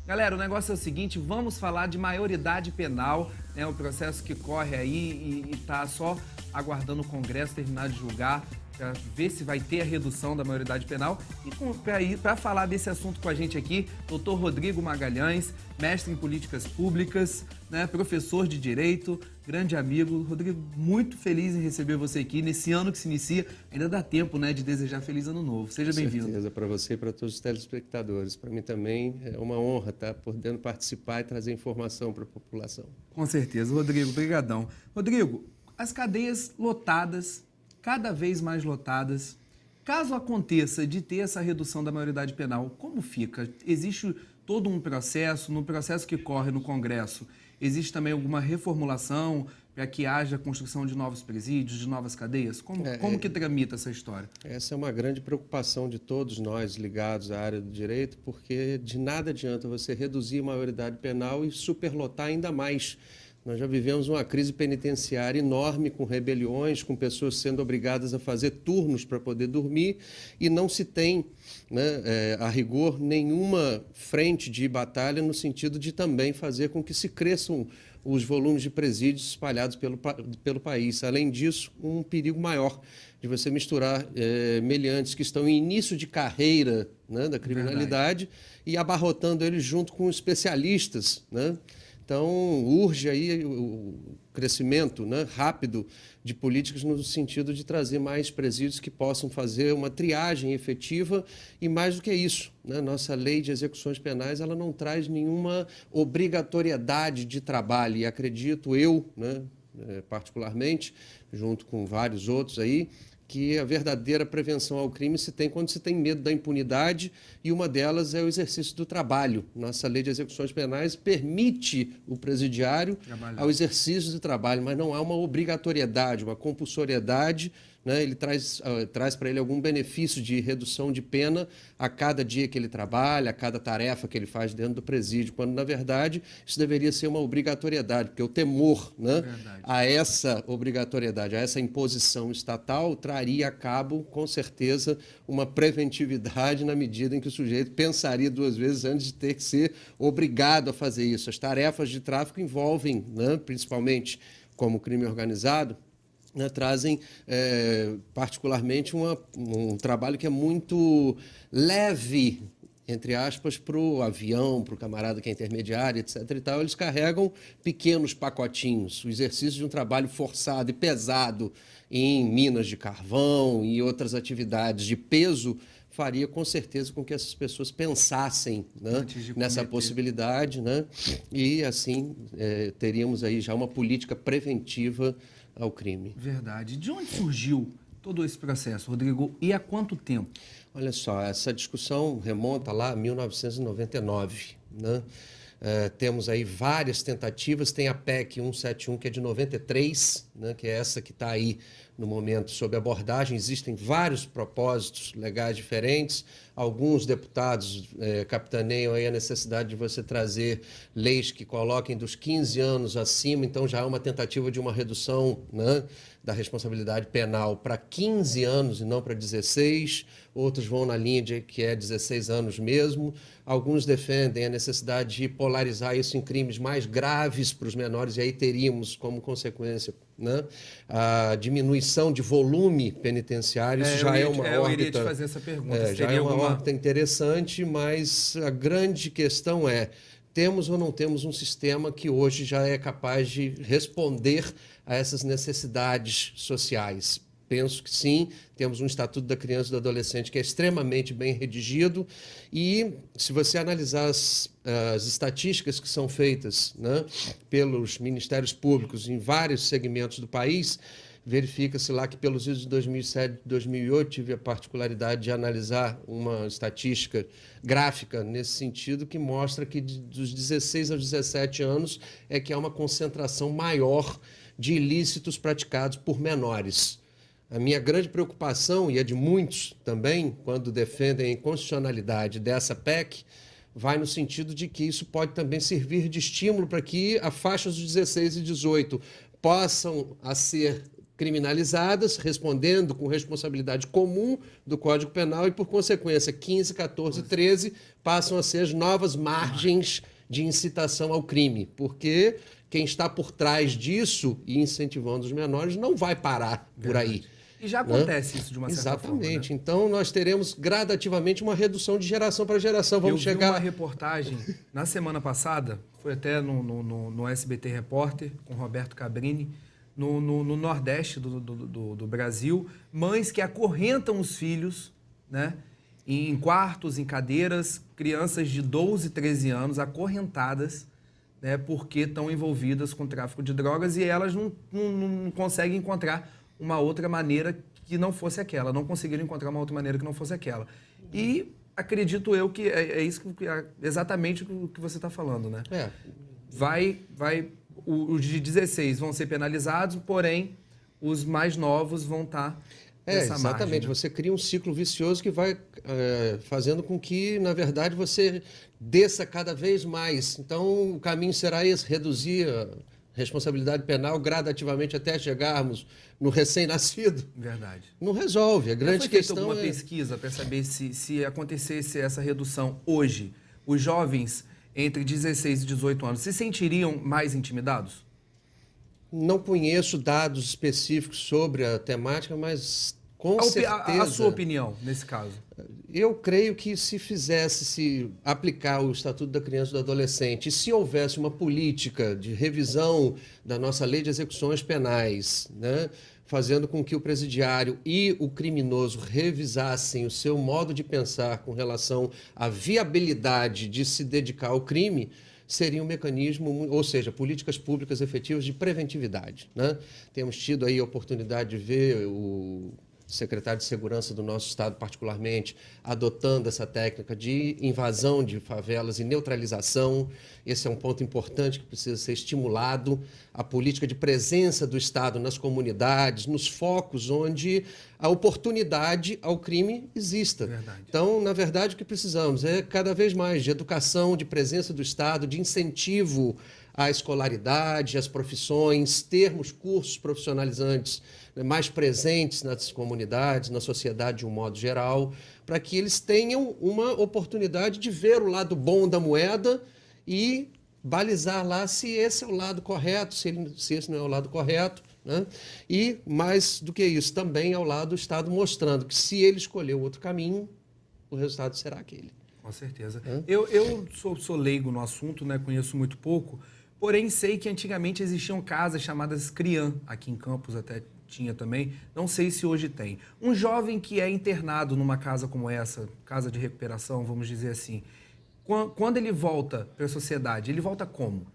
Galera, o negócio é o seguinte, vamos falar de maioridade penal, né? O processo que corre aí e tá só aguardando o Congresso terminar de julgar para ver se vai ter a redução da maioridade penal. E para falar desse assunto com a gente aqui, doutor Rodrigo Magalhães, mestre em políticas públicas, né? Professor de Direito, grande amigo. Rodrigo, muito feliz em receber você aqui nesse ano que se inicia. Ainda dá tempo, né, de desejar feliz ano novo. Seja bem-vindo. Com certeza, para você e para todos os telespectadores. Para mim também é uma honra estar podendo participar e trazer informação para a população. Com certeza. Rodrigo, brigadão. Rodrigo, as cadeias lotadas, cada vez mais lotadas. Caso aconteça de ter essa redução da maioridade penal, como fica? Existe todo um processo, no processo que corre no Congresso, existe também alguma reformulação para que haja construção de novos presídios, de novas cadeias? Como que tramita essa história? Essa é uma grande preocupação de todos nós ligados à área do direito, porque de nada adianta você reduzir a maioridade penal e superlotar ainda mais. Nós já vivemos uma crise penitenciária enorme, com rebeliões, com pessoas sendo obrigadas a fazer turnos para poder dormir, e não se tem, né, a rigor, nenhuma frente de batalha no sentido de também fazer com que se cresçam os volumes de presídios espalhados pelo país. Além disso, um perigo maior de você misturar meliantes que estão em início de carreira, né, da criminalidade. Verdade. E abarrotando eles junto com especialistas, né? Então, urge aí o crescimento, né, rápido de políticas no sentido de trazer mais presídios que possam fazer uma triagem efetiva e, mais do que isso, né, nossa lei de execuções penais ela não traz nenhuma obrigatoriedade de trabalho e acredito eu, né, particularmente, junto com vários outros aí, que a verdadeira prevenção ao crime se tem quando se tem medo da impunidade e uma delas é o exercício do trabalho. Nossa lei de execuções penais permite o presidiário ao exercício do trabalho, mas não há uma obrigatoriedade, uma compulsoriedade, né? Ele traz para ele algum benefício de redução de pena a cada dia que ele trabalha, a cada tarefa que ele faz dentro do presídio, quando, na verdade, isso deveria ser uma obrigatoriedade, porque o temor, né, a essa obrigatoriedade, a essa imposição estatal, traria a cabo, com certeza, uma preventividade na medida em que o sujeito pensaria duas vezes antes de ter que ser obrigado a fazer isso. As tarefas de tráfico envolvem, né, principalmente como crime organizado, né, trazem particularmente um trabalho que é muito leve, entre aspas, para o avião, para o camarada que é intermediário, etc. e tal. Eles carregam pequenos pacotinhos, o exercício de um trabalho forçado e pesado em minas de carvão e outras atividades de peso faria com certeza com que essas pessoas pensassem, né, nessa possibilidade, né, e assim teríamos aí já uma política preventiva ao crime. Verdade. De onde surgiu todo esse processo, Rodrigo, e há quanto tempo? Olha só, essa discussão remonta lá a 1999, né? Temos aí várias tentativas, tem a PEC 171, que é de 93, né, que é essa que está aí no momento sob abordagem. Existem vários propósitos legais diferentes, alguns deputados capitaneiam aí a necessidade de você trazer leis que coloquem dos 15 anos acima, então já há uma tentativa de uma redução, né, da responsabilidade penal para 15 anos e não para 16, outros vão na linha de que é 16 anos mesmo, alguns defendem a necessidade de polarizar isso em crimes mais graves para os menores, e aí teríamos como consequência, né, a diminuição de volume penitenciário. Isso já é uma órbita. Eu iria te fazer essa pergunta. Já é uma órbita interessante, mas a grande questão é: temos ou não temos um sistema que hoje já é capaz de responder a essas necessidades sociais? Penso que sim, temos um Estatuto da Criança e do Adolescente que é extremamente bem redigido e, se você analisar as estatísticas que são feitas, né, pelos ministérios públicos em vários segmentos do país, verifica-se lá que pelos anos de 2007 e 2008, tive a particularidade de analisar uma estatística gráfica nesse sentido que mostra que dos 16 aos 17 anos é que há uma concentração maior de ilícitos praticados por menores. A minha grande preocupação, e a de muitos também, quando defendem a inconstitucionalidade dessa PEC, vai no sentido de que isso pode também servir de estímulo para que a faixa dos 16 e 18 possam a ser criminalizadas, respondendo com responsabilidade comum do Código Penal e, por consequência, 15, 14, 13 passam a ser as novas margens de incitação ao crime, porque quem está por trás disso e incentivando os menores não vai parar por aí. E já acontece isso de uma certa forma. Exatamente. Então, nós teremos gradativamente uma redução de geração para geração. Vamos chegar... Eu vi uma reportagem na semana passada, foi até no SBT Repórter, com Roberto Cabrini, no Nordeste do Brasil, mães que acorrentam os filhos, né, em quartos, em cadeiras, crianças de 12, 13 anos acorrentadas, né, porque estão envolvidas com tráfico de drogas e elas não conseguem encontrar uma outra maneira que não fosse aquela, não conseguiram encontrar uma outra maneira que não fosse aquela. E acredito eu que é isso exatamente o que você está falando, né? Os de 16 vão ser penalizados, porém os mais novos vão estar nessa exatamente. margem, né? Você cria um ciclo vicioso que vai fazendo com que, na verdade, você desça cada vez mais. Então, o caminho será esse, reduzir a responsabilidade penal gradativamente até chegarmos no recém-nascido. Verdade. Não resolve. A grande questão alguma pesquisa para saber se acontecesse essa redução hoje, os jovens entre 16 e 18 anos se sentiriam mais intimidados? Não conheço dados específicos sobre a temática, mas com certeza... A sua opinião nesse caso? Eu creio que se aplicar o Estatuto da Criança e do Adolescente, e se houvesse uma política de revisão da nossa lei de execuções penais, né, fazendo com que o presidiário e o criminoso revisassem o seu modo de pensar com relação à viabilidade de se dedicar ao crime, seria um mecanismo, ou seja, políticas públicas efetivas de preventividade, né? Temos tido aí a oportunidade de ver o secretário de Segurança do nosso estado, particularmente, adotando essa técnica de invasão de favelas e neutralização. Esse é um ponto importante que precisa ser estimulado. A política de presença do Estado nas comunidades, nos focos onde a oportunidade ao crime exista. Verdade. Então, na verdade, o que precisamos é cada vez mais de educação, de presença do Estado, de incentivo à escolaridade, às profissões, termos cursos profissionalizantes mais presentes nas comunidades, na sociedade de um modo geral, para que eles tenham uma oportunidade de ver o lado bom da moeda e balizar lá se esse é o lado correto, se esse não é o lado correto, né? E, mais do que isso, também ao lado do Estado mostrando que se ele escolher o outro caminho, o resultado será aquele. Com certeza. Eu sou leigo no assunto, né? Conheço muito pouco, porém sei que antigamente existiam casas chamadas CRIAM, aqui em Campos até tinha também, não sei se hoje tem. Um jovem que é internado numa casa como essa, casa de recuperação, vamos dizer assim, quando ele volta para a sociedade, ele volta como?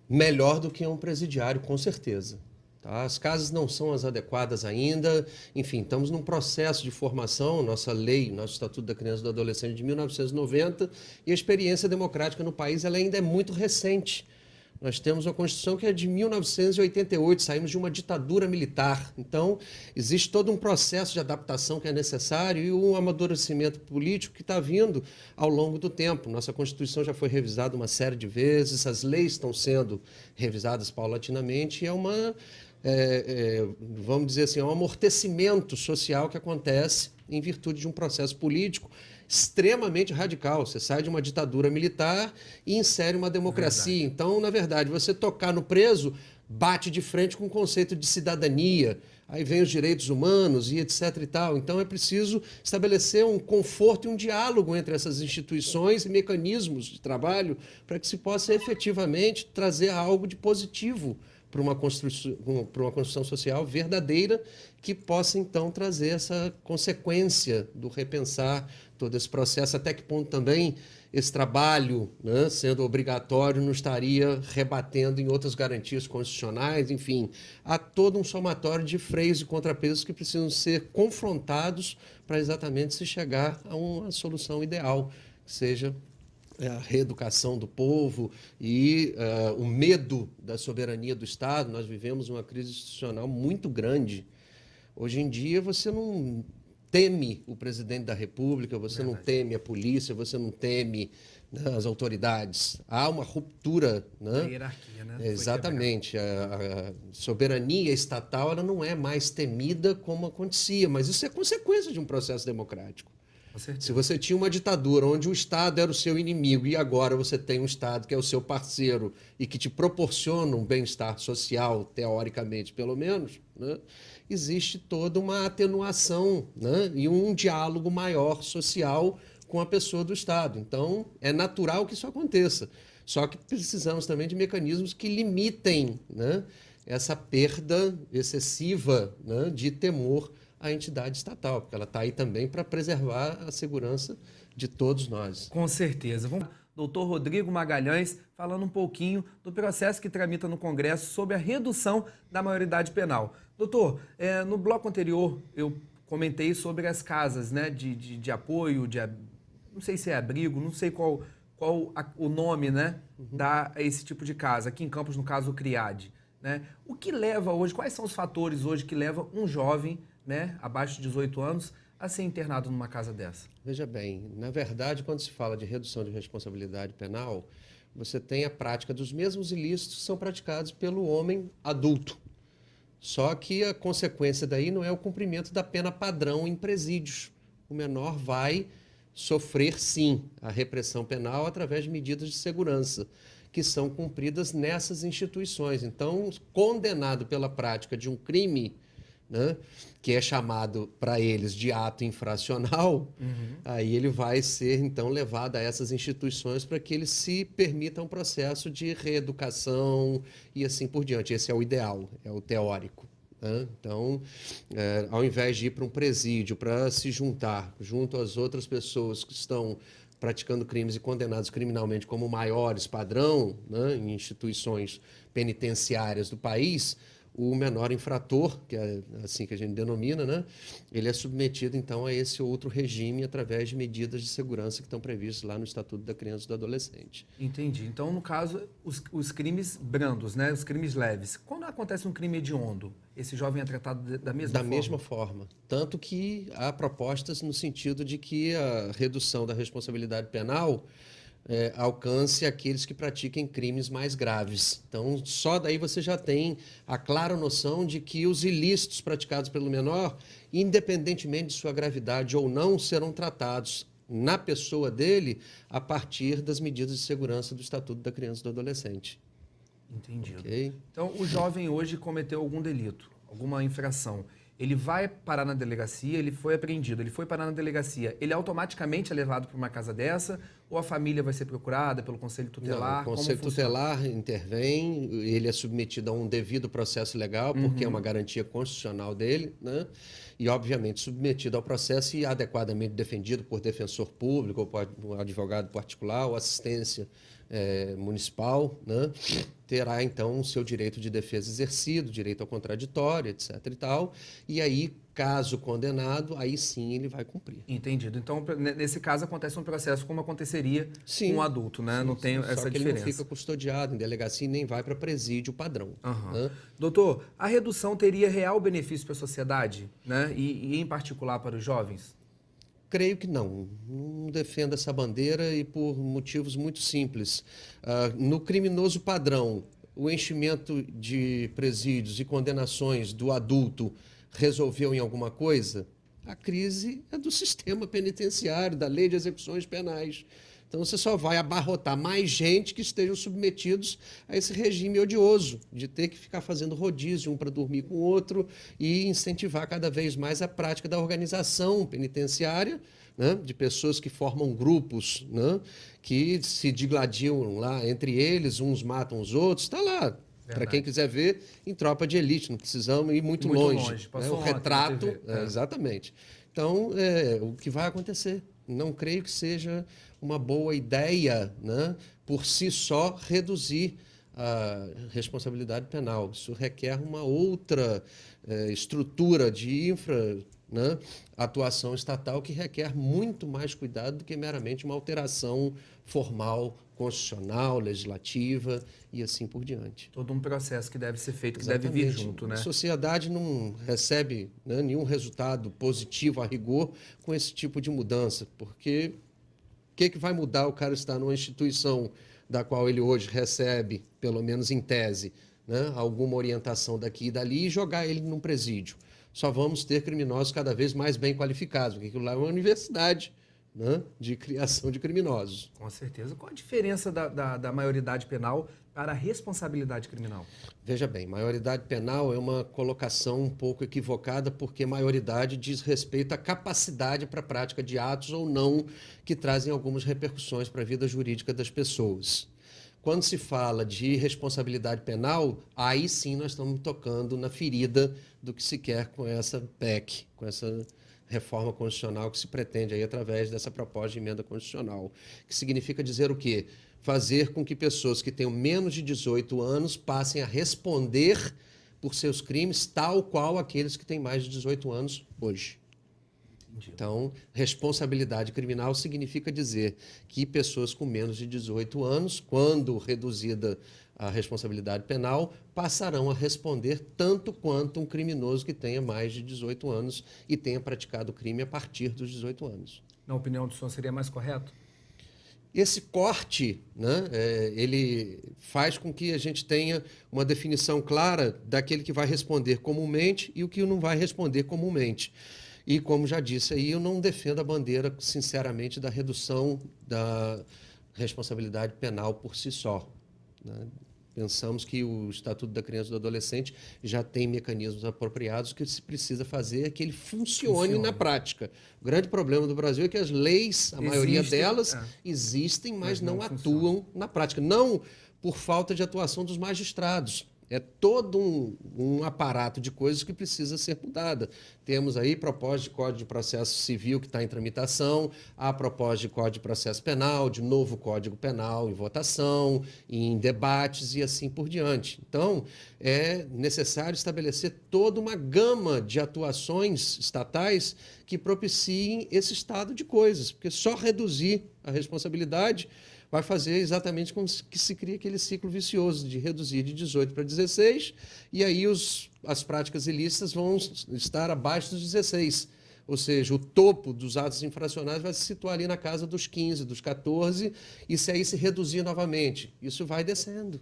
Melhor do que um presidiário, com certeza. Tá? As casas não são as adequadas ainda, enfim, estamos num processo de formação, nossa lei, nosso Estatuto da Criança e do Adolescente de 1990, e a experiência democrática no país ela ainda é muito recente. Nós temos uma Constituição que é de 1988, saímos de uma ditadura militar. Então, existe todo um processo de adaptação que é necessário e um amadurecimento político que está vindo ao longo do tempo. Nossa Constituição já foi revisada uma série de vezes, as leis estão sendo revisadas paulatinamente e vamos dizer assim, é um amortecimento social que acontece em virtude de um processo político extremamente radical. Você sai de uma ditadura militar e insere uma democracia. Então, na verdade, você tocar no preso bate de frente com o conceito de cidadania, aí vem os direitos humanos e etc e tal. Então, é preciso estabelecer um conforto e um diálogo entre essas instituições e mecanismos de trabalho para que se possa efetivamente trazer algo de positivo para uma construção social verdadeira que possa, então, trazer essa consequência do repensar todo esse processo, até que ponto também esse trabalho, né, sendo obrigatório, não estaria rebatendo em outras garantias constitucionais, enfim, há todo um somatório de freios e contrapesos que precisam ser confrontados para exatamente se chegar a uma solução ideal, que seja a reeducação do povo e o medo da soberania do Estado. Nós vivemos uma crise institucional muito grande. Hoje em dia, você não teme o presidente da República, você não teme a polícia, você não teme né, as autoridades. Há uma ruptura, né? A hierarquia, né? Exatamente. A soberania estatal ela não é mais temida como acontecia, mas isso é consequência de um processo democrático. Com certeza. Se você tinha uma ditadura onde o Estado era o seu inimigo e agora você tem um Estado que é o seu parceiro e que te proporciona um bem-estar social, teoricamente pelo menos, né, existe toda uma atenuação, né, e um diálogo maior social com a pessoa do Estado. Então, é natural que isso aconteça. Só que precisamos também de mecanismos que limitem, né, essa perda excessiva, né, de temor à entidade estatal, porque ela está aí também para preservar a segurança de todos nós. Com certeza. Vamos doutor Rodrigo Magalhães falando um pouquinho do processo que tramita no Congresso sobre a redução da maioridade penal. Doutor, no bloco anterior eu comentei sobre as casas, né, de apoio, não sei se é abrigo, não sei qual o nome, né, dá a esse tipo de casa. Aqui em Campos, no caso, o CRIAD. Né? O que leva hoje, quais são os fatores hoje que levam um jovem, né, abaixo de 18 anos, a ser internado numa casa dessa? Veja bem, na verdade, quando se fala de redução de responsabilidade penal, você tem a prática dos mesmos ilícitos que são praticados pelo homem adulto. Só que a consequência daí não é o cumprimento da pena padrão em presídios. O menor vai sofrer, sim, a repressão penal através de medidas de segurança, que são cumpridas nessas instituições. Então, condenado pela prática de um crime, né, que é chamado para eles de ato infracional, aí ele vai ser, então, levado a essas instituições para que eles se permitam um processo de reeducação e assim por diante. Esse é o ideal, é o teórico. Né? Então, ao invés de ir para um presídio para se juntar junto às outras pessoas que estão praticando crimes e condenados criminalmente como maiores padrão, né, em instituições penitenciárias do país, o menor infrator, que é assim que a gente denomina, né, ele é submetido, então, a esse outro regime através de medidas de segurança que estão previstas lá no Estatuto da Criança e do Adolescente. Entendi. Então, no caso, os crimes brandos, né, os crimes leves. Quando acontece um crime hediondo, esse jovem é tratado da mesma forma? Da mesma forma. Tanto que há propostas no sentido de que a redução da responsabilidade penal alcance aqueles que pratiquem crimes mais graves. Então, só daí você já tem a clara noção de que os ilícitos praticados pelo menor, independentemente de sua gravidade ou não, serão tratados na pessoa dele a partir das medidas de segurança do Estatuto da Criança e do Adolescente. Entendido. Okay? Então, o jovem hoje cometeu algum delito, alguma infração. Ele vai parar na delegacia, ele foi apreendido, ele foi parar na delegacia, ele automaticamente é levado para uma casa dessa ou a família vai ser procurada pelo Conselho Tutelar? Não, o Conselho Tutelar intervém, ele é submetido a um devido processo legal, porque é uma garantia constitucional dele, né? E, obviamente, submetido ao processo e adequadamente defendido por defensor público ou por um advogado particular ou assistência municipal, né? Terá, então, o seu direito de defesa exercido, direito ao contraditório, etc. e tal. E aí, caso condenado, aí sim ele vai cumprir. Entendido. Então, nesse caso, acontece um processo como aconteceria com um adulto, né? Sim, não tem essa só que diferença. Ele não fica custodiado em delegacia e nem vai para presídio padrão. Né? Doutor, a redução teria real benefício para a sociedade, né? E em particular para os jovens? Creio que não. Não defendo essa bandeira e por motivos muito simples. No criminoso padrão, o enchimento de presídios e condenações do adulto resolveu em alguma coisa? A crise é do sistema penitenciário, da lei de execuções penais. Então, você só vai abarrotar mais gente que estejam submetidos a esse regime odioso, de ter que ficar fazendo rodízio um para dormir com o outro e incentivar cada vez mais a prática da organização penitenciária, né, de pessoas que formam grupos, né, que se digladiam lá entre eles, uns matam os outros, está lá. Para quem quiser ver, em Tropa de Elite, não precisamos ir muito longe. Né? O retrato, exatamente. Então, o que vai acontecer? Não creio que seja uma boa ideia, né, por si só, reduzir a responsabilidade penal. Isso requer uma outra estrutura de atuação estatal que requer muito mais cuidado do que meramente uma alteração formal, constitucional, legislativa e assim por diante. Todo um processo que deve ser feito, que deve vir junto, né? A sociedade não recebe, né, nenhum resultado positivo a rigor com esse tipo de mudança, porque que vai mudar o cara estar numa instituição da qual ele hoje recebe, pelo menos em tese, né, alguma orientação daqui e dali e jogar ele num presídio? Só vamos ter criminosos cada vez mais bem qualificados, porque aquilo lá é uma universidade, né, de criação de criminosos. Com certeza. Qual a diferença da maioridade penal para a responsabilidade criminal? Veja bem, maioridade penal é uma colocação um pouco equivocada, porque maioridade diz respeito à capacidade para a prática de atos ou não que trazem algumas repercussões para a vida jurídica das pessoas. Quando se fala de responsabilidade penal, aí sim nós estamos tocando na ferida do que se quer com essa PEC, com essa reforma constitucional que se pretende aí através dessa proposta de emenda constitucional, que significa dizer o quê? Fazer com que pessoas que tenham menos de 18 anos passem a responder por seus crimes, tal qual aqueles que têm mais de 18 anos hoje. Então, responsabilidade criminal significa dizer que pessoas com menos de 18 anos, quando reduzida a responsabilidade penal, passarão a responder tanto quanto um criminoso que tenha mais de 18 anos e tenha praticado crime a partir dos 18 anos. Na opinião do senhor, seria mais correto? Esse corte, né, ele faz com que a gente tenha uma definição clara daquele que vai responder comumente e o que não vai responder comumente. E, como já disse aí, eu não defendo a bandeira, sinceramente, da redução da responsabilidade penal por si só, né? Pensamos que o Estatuto da Criança e do Adolescente já tem mecanismos apropriados. O que se precisa fazer é que ele funcione na prática. O grande problema do Brasil é que as leis, a maioria delas, existem, mas não atuam na prática. Não por falta de atuação dos magistrados. É todo um aparato de coisas que precisa ser mudada. Temos aí proposta de Código de Processo Civil que está em tramitação, a proposta de Código de Processo Penal, de novo Código Penal em votação, em debates e assim por diante. Então, é necessário estabelecer toda uma gama de atuações estatais que propiciem esse estado de coisas, porque só reduzir a responsabilidade vai fazer exatamente como que se cria aquele ciclo vicioso de reduzir de 18 para 16, e aí as práticas ilícitas vão estar abaixo dos 16. Ou seja, o topo dos atos infracionais vai se situar ali na casa dos 15, dos 14, e se aí se reduzir novamente, isso vai descendo.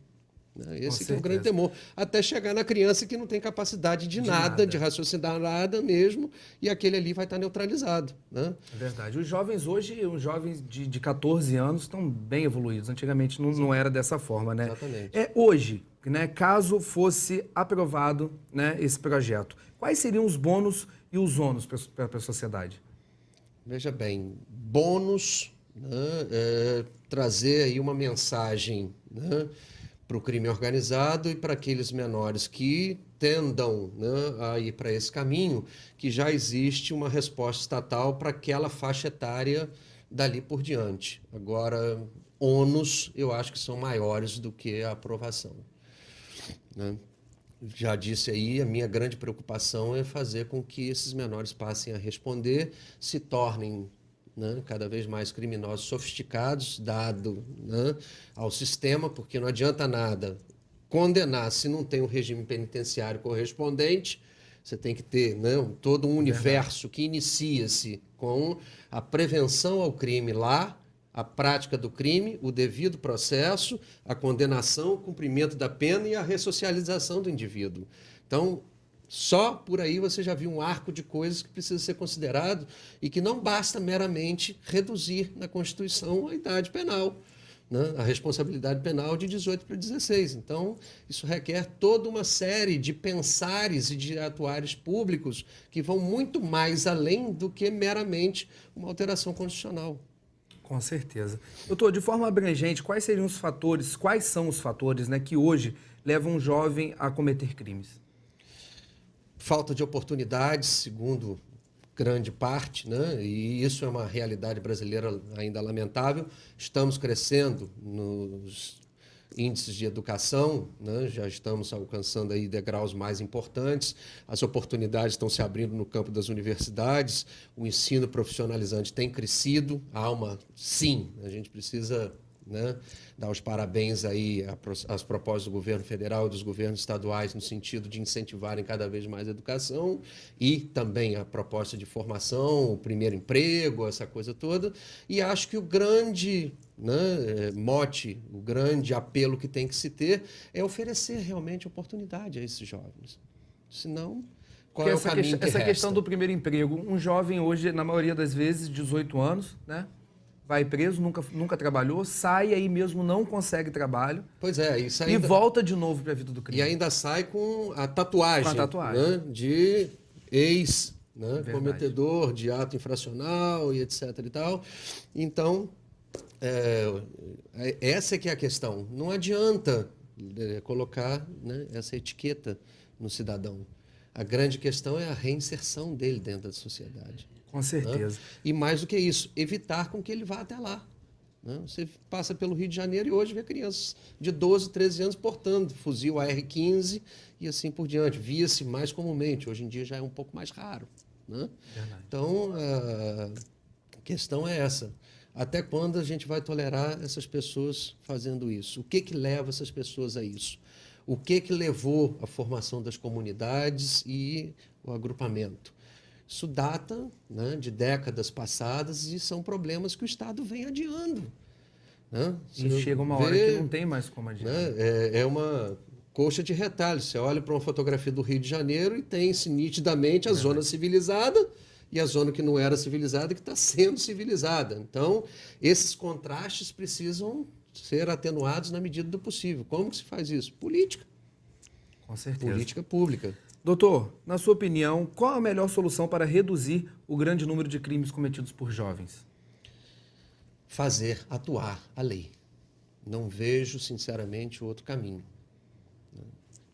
Esse que é o grande temor. Até chegar na criança que não tem capacidade de nada, de raciocinar nada mesmo, e aquele ali vai estar neutralizado. Né? É verdade. Os jovens hoje, os jovens de 14 anos estão bem evoluídos. Antigamente não era dessa forma, né? Exatamente. Hoje, né, caso fosse aprovado, né, esse projeto, quais seriam os bônus e os ônus para a sociedade? Veja bem, bônus, né, trazer aí uma mensagem, né, para o crime organizado e para aqueles menores que tendam, né, a ir para esse caminho, que já existe uma resposta estatal para aquela faixa etária dali por diante. Agora, ônus, eu acho que são maiores do que a aprovação. Né? Já disse aí, a minha grande preocupação é fazer com que esses menores passem a responder, se tornem, né, cada vez mais criminosos sofisticados, dado, né, ao sistema, porque não adianta nada condenar se não tem um regime penitenciário correspondente. Você tem que ter, né, todo um universo que inicia-se com a prevenção ao crime lá, a prática do crime, o devido processo, a condenação, o cumprimento da pena e a ressocialização do indivíduo. Então, só por aí você já viu um arco de coisas que precisa ser considerado e que não basta meramente reduzir na Constituição a idade penal, né? A responsabilidade penal de 18 para 16. Então, isso requer toda uma série de pensares e de atuares públicos que vão muito mais além do que meramente uma alteração constitucional. Com certeza. Doutor, de forma abrangente, quais são os fatores, né, que hoje levam um jovem a cometer crimes? Falta de oportunidades, segundo grande parte, né? E isso é uma realidade brasileira ainda lamentável. Estamos crescendo nos índices de educação, né? Já estamos alcançando aí degraus mais importantes, as oportunidades estão se abrindo no campo das universidades, o ensino profissionalizante tem crescido, sim, a gente precisa, né, dar os parabéns aí às propostas do governo federal e dos governos estaduais no sentido de incentivarem cada vez mais a educação e também a proposta de formação, o primeiro emprego, essa coisa toda. E acho que o grande, né, mote, o grande apelo que tem que se ter é oferecer realmente oportunidade a esses jovens. Senão, qual é o caminho que essa resta? questão do primeiro emprego, um jovem hoje, na maioria das vezes, 18 anos, né? Vai preso, nunca trabalhou, sai aí mesmo, não consegue trabalho. Pois é, isso ainda... E volta de novo para a vida do crime. E ainda sai com a tatuagem, Com a tatuagem. né, de ex, né, cometedor de ato infracional e etc. e tal. Então, essa que é a questão. Não adianta colocar, né, essa etiqueta no cidadão. A grande questão é a reinserção dele dentro da sociedade. Com certeza. Né? E mais do que isso, evitar com que ele vá até lá. Né? Você passa pelo Rio de Janeiro e hoje vê crianças de 12, 13 anos portando fuzil AR-15 e assim por diante. Via-se mais comumente. Hoje em dia já é um pouco mais raro. Né? Então, a questão é essa. Até quando a gente vai tolerar essas pessoas fazendo isso? O que leva essas pessoas a isso? O que levou à formação das comunidades e o agrupamento? Isso data, né, de décadas passadas e são problemas que o Estado vem adiando. Né? E chega uma hora que não tem mais como adiar. Né? É uma coxa de retalho. Você olha para uma fotografia do Rio de Janeiro e tem-se nitidamente a zona civilizada e a zona que não era civilizada que está sendo civilizada. Então, esses contrastes precisam ser atenuados na medida do possível. Como que se faz isso? Política. Com certeza. Política pública. Doutor, na sua opinião, qual a melhor solução para reduzir o grande número de crimes cometidos por jovens? Atuar a lei. Não vejo, sinceramente, outro caminho.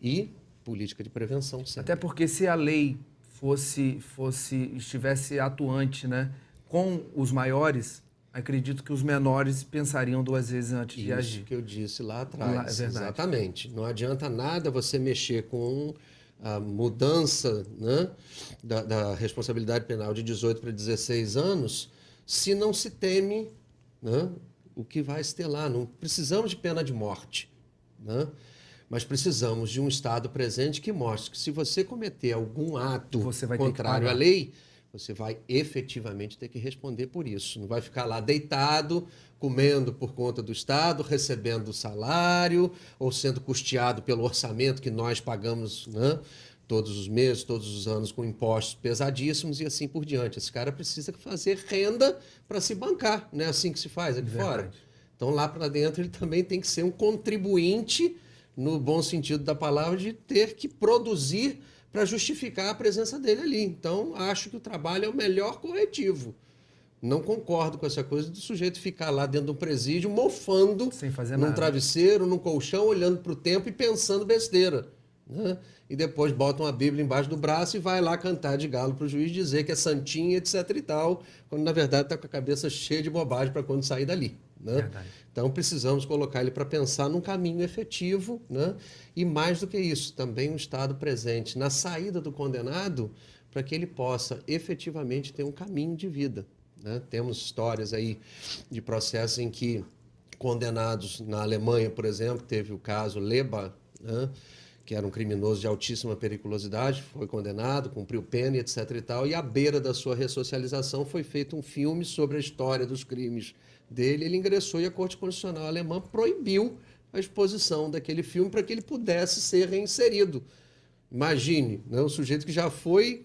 E política de prevenção sempre. Até porque se a lei estivesse atuante, né, com os maiores, acredito que os menores pensariam duas vezes antes de agir. Isso que eu disse lá atrás. É verdade. Exatamente. Não adianta nada você mexer com a mudança, né, da responsabilidade penal de 18 para 16 anos se não se teme, né, o que vai se ter lá. Não precisamos de pena de morte, né? Mas precisamos de um Estado presente que mostre que se você cometer algum ato contrário à lei, você vai efetivamente ter que responder por isso. Não vai ficar lá deitado, comendo por conta do Estado, recebendo salário ou sendo custeado pelo orçamento que nós pagamos, né, todos os meses, todos os anos, com impostos pesadíssimos e assim por diante. Esse cara precisa fazer renda para se bancar. Não é assim que se faz aqui fora? Então, lá para dentro, ele também tem que ser um contribuinte, no bom sentido da palavra, de ter que produzir para justificar a presença dele ali. Então, acho que o trabalho é o melhor corretivo. Não concordo com essa coisa do sujeito ficar lá dentro de um presídio mofando sem fazer num nada. travesseiro, num colchão, olhando para o tempo e pensando besteira. Né? E depois bota uma Bíblia embaixo do braço e vai lá cantar de galo para o juiz dizer que é santinho, etc. e tal, quando na verdade está com a cabeça cheia de bobagem para quando sair dali. Né? Então precisamos colocar ele para pensar num caminho efetivo, né? E mais do que isso, também um Estado presente na saída do condenado para que ele possa efetivamente ter um caminho de vida. Né? Temos histórias aí de processos em que condenados na Alemanha, por exemplo, teve o caso Leba, né, que era um criminoso de altíssima periculosidade, foi condenado, cumpriu pena, etc. e tal, e à beira da sua ressocialização foi feito um filme sobre a história dos crimes dele. Ele ingressou e a Corte Constitucional alemã proibiu a exposição daquele filme para que ele pudesse ser reinserido. Imagine, né, um sujeito que já foi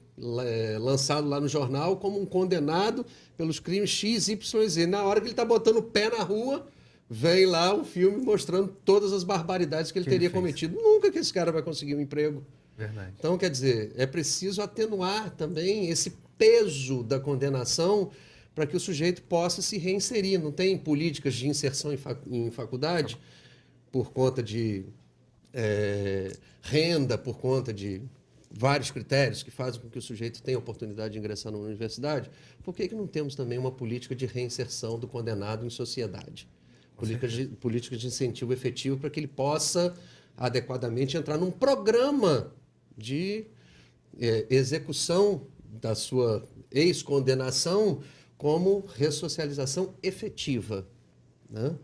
lançado lá no jornal como um condenado pelos crimes X, Y, Z. Na hora que ele está botando o pé na rua, vem lá um filme mostrando todas as barbaridades que ele teria cometido. Nunca que esse cara vai conseguir um emprego. Verdade. Então, quer dizer, é preciso atenuar também esse peso da condenação para que o sujeito possa se reinserir. Não tem políticas de inserção em faculdade por conta de renda, por conta de vários critérios que fazem com que o sujeito tenha a oportunidade de ingressar numa universidade. Por que não temos também uma política de reinserção do condenado em sociedade? Políticas de incentivo efetivo para que ele possa adequadamente entrar num programa de execução da sua ex-condenação como ressocialização efetiva. Né?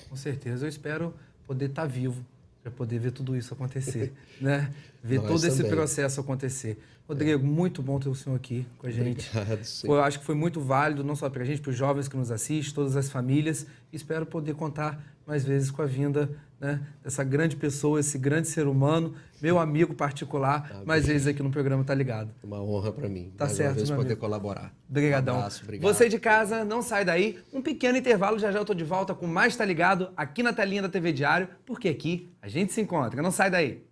Com certeza, eu espero poder estar vivo para poder ver tudo isso acontecer, né? Ver Nós todo esse também. processo acontecer. Rodrigo, muito bom ter o senhor aqui com a gente. Obrigado, sim. Eu acho que foi muito válido, não só para a gente, para os jovens que nos assistem, todas as famílias. Espero poder contar mais vezes com a vinda, né, dessa grande pessoa, esse grande ser humano, meu amigo particular, mais vezes aqui no programa Tá Ligado. Uma honra para mim. Tá mais certo, uma vez meu poder amigo. colaborar. Obrigadão. Um abraço, obrigado. Você de casa, não sai daí. Um pequeno intervalo, já já eu tô de volta com mais Tá Ligado aqui na telinha da TV Diário, porque aqui a gente se encontra. Não sai daí.